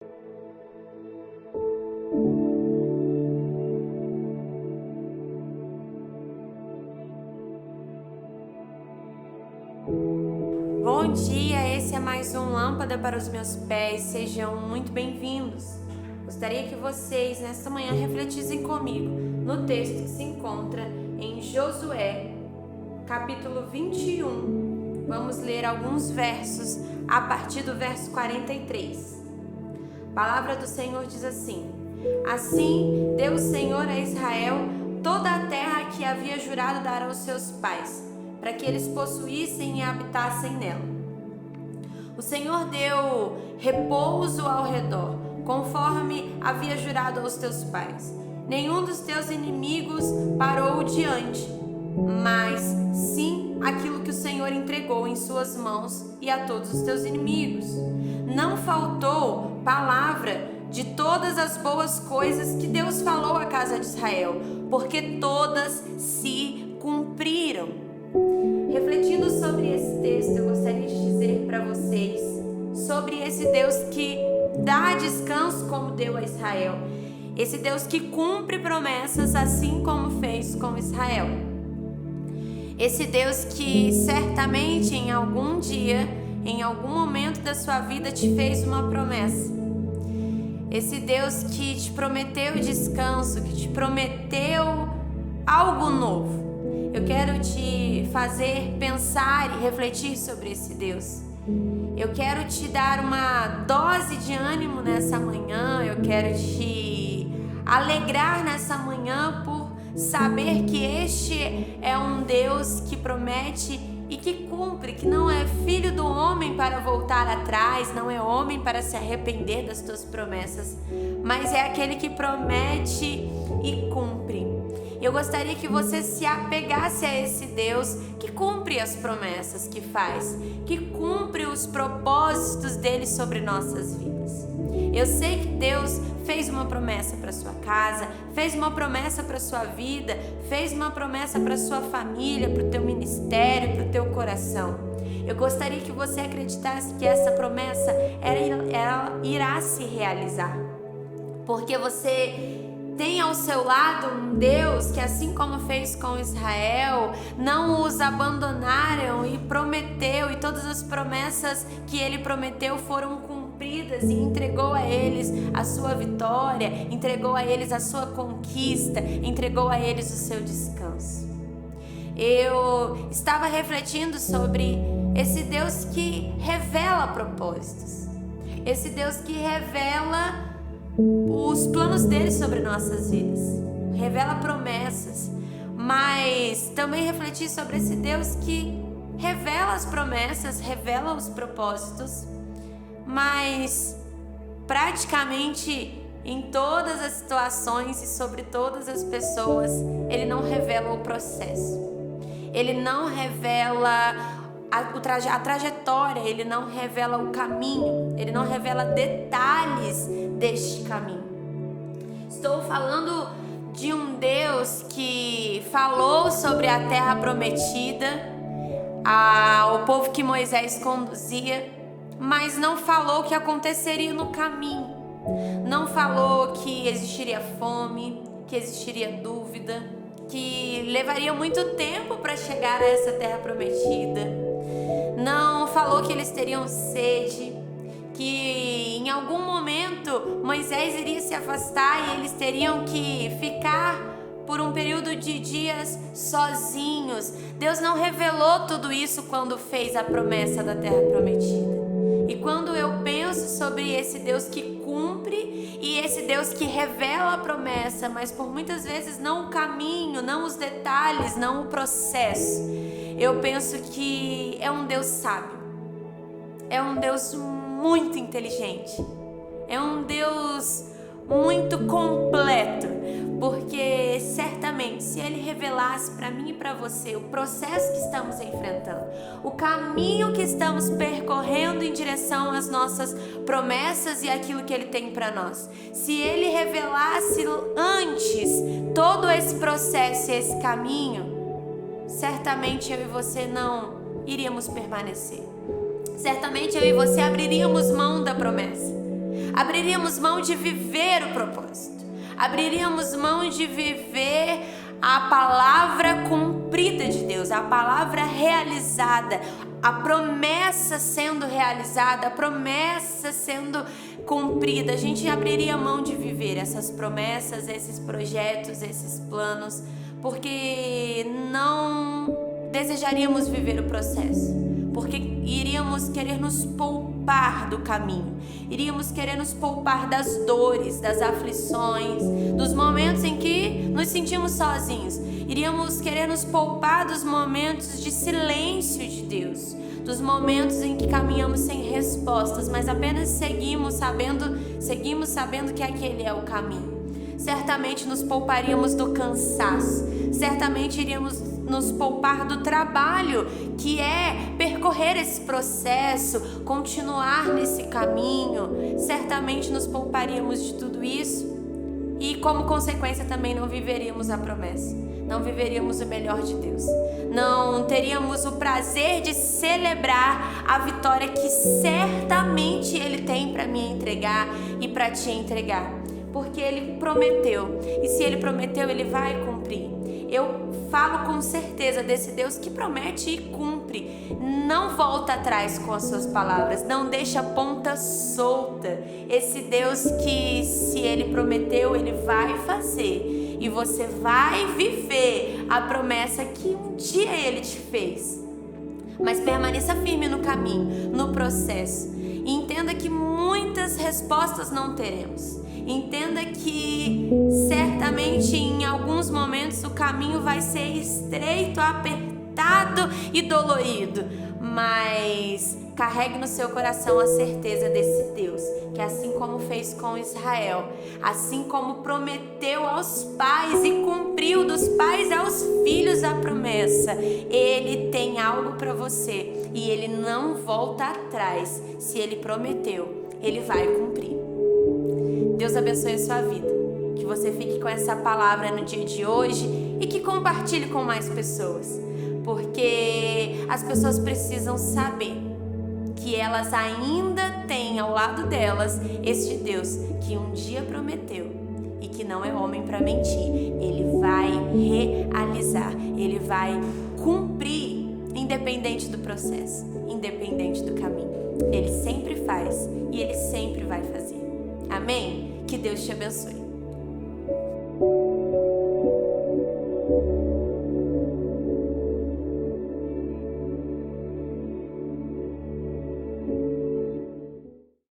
Bom dia, esse é mais um Lâmpada para os meus pés, sejam muito bem-vindos. Gostaria que vocês nesta manhã refletissem comigo no texto que se encontra em Josué, capítulo 21. Vamos ler alguns versos a partir do verso 43. A palavra do Senhor diz assim: Assim deu o Senhor a Israel toda a terra que havia jurado dar aos seus pais, para que eles possuíssem e habitassem nela. O Senhor deu repouso ao redor, conforme havia jurado aos teus pais. Nenhum dos teus inimigos parou diante, mas sim aquilo que o Senhor entregou em suas mãos e a todos os teus inimigos. Não faltou palavra de todas as boas coisas que Deus falou à casa de Israel, porque todas se cumpriram. Refletindo sobre esse texto, eu gostaria de dizer para vocês sobre esse Deus que dá descanso como deu a Israel. Esse Deus que cumpre promessas assim como fez com Israel. Esse Deus que certamente em algum dia, em algum momento da sua vida te fez uma promessa. Esse Deus que te prometeu descanso, que te prometeu algo novo. Eu quero te fazer pensar e refletir sobre esse Deus. Eu quero te dar uma dose de ânimo nessa manhã. Eu quero te alegrar nessa manhã por saber que este é um Deus que promete e que cumpre, que não é filho do homem para voltar atrás, não é homem para se arrepender das tuas promessas, mas é aquele que promete e cumpre. Eu gostaria que você se apegasse a esse Deus que cumpre as promessas que faz, que cumpre os propósitos dele sobre nossas vidas. Eu sei que Deus fez uma promessa para sua casa, fez uma promessa para sua vida, fez uma promessa para sua família, para o teu ministério, para o teu coração. Eu gostaria que você acreditasse que essa promessa ela irá se realizar, porque você tem ao seu lado um Deus que, assim como fez com Israel, não os abandonaram e prometeu, e todas as promessas que ele prometeu foram cumpridas, e entregou a eles a sua vitória, entregou a eles a sua conquista, entregou a eles o seu descanso. Eu estava refletindo sobre esse Deus que revela propósitos, esse Deus que revela os planos dele sobre nossas vidas, revela promessas, mas também refleti sobre esse Deus que revela as promessas, revela os propósitos, mas praticamente em todas as situações e sobre todas as pessoas, ele não revela o processo, ele não revela a trajetória, ele não revela o caminho, ele não revela detalhes deste caminho. Estou falando de um Deus que falou sobre a terra prometida ao povo que Moisés conduzia, mas não falou o que aconteceria no caminho, não falou que existiria fome, que existiria dúvida, que levaria muito tempo para chegar a essa terra prometida. Não falou que eles teriam sede, que em algum momento Moisés iria se afastar e eles teriam que ficar por um período de dias sozinhos. Deus não revelou tudo isso quando fez a promessa da terra prometida. E quando eu penso sobre esse Deus que cumpre e esse Deus que revela a promessa, mas por muitas vezes não o caminho, não os detalhes, não o processo, eu penso que é um Deus sábio, é um Deus muito inteligente, é um Deus muito completo, porque certamente se Ele revelasse para mim e para você o processo que estamos enfrentando, o caminho que estamos percorrendo em direção às nossas promessas e aquilo que Ele tem para nós, se Ele revelasse antes todo esse processo e esse caminho, certamente eu e você não iríamos permanecer. Certamente eu e você abriríamos mão da promessa. Abriríamos mão de viver o propósito. Abriríamos mão de viver a palavra cumprida de Deus, a palavra realizada, a promessa sendo realizada, a promessa sendo cumprida. A gente abriria mão de viver essas promessas, esses projetos, esses planos, porque não desejaríamos viver o processo, porque iríamos querer nos poupar do caminho, iríamos querer nos poupar das dores, das aflições, dos momentos em que nos sentimos sozinhos, iríamos querer nos poupar dos momentos de silêncio de Deus, dos momentos em que caminhamos sem respostas, mas apenas seguimos sabendo que aquele é o caminho. Certamente nos pouparíamos do cansaço, certamente iríamos nos poupar do trabalho, que é percorrer esse processo, continuar nesse caminho. Certamente nos pouparíamos de tudo isso e, como consequência, também não viveríamos a promessa, não viveríamos o melhor de Deus, não teríamos o prazer de celebrar a vitória que certamente Ele tem para me entregar e para te entregar. Porque Ele prometeu, e se Ele prometeu, Ele vai cumprir. Eu falo com certeza desse Deus que promete e cumpre. Não volta atrás com as suas palavras, não deixa a ponta solta. Esse Deus que, se Ele prometeu, Ele vai fazer. E você vai viver a promessa que um dia Ele te fez. Mas permaneça firme no caminho, no processo. E entenda que muitas respostas não teremos. Entenda que certamente em alguns momentos o caminho vai ser estreito, apertado e dolorido, mas carregue no seu coração a certeza desse Deus, que assim como fez com Israel, assim como prometeu aos pais e cumpriu dos pais aos filhos a promessa, Ele tem algo para você e Ele não volta atrás. Se Ele prometeu, Ele vai cumprir. Deus abençoe a sua vida, que você fique com essa palavra no dia de hoje e que compartilhe com mais pessoas, porque as pessoas precisam saber que elas ainda têm ao lado delas este Deus que um dia prometeu e que não é homem para mentir. Ele vai realizar, Ele vai cumprir, independente do processo, independente do caminho. Ele sempre faz e Ele sempre vai fazer. Amém? Que Deus te abençoe.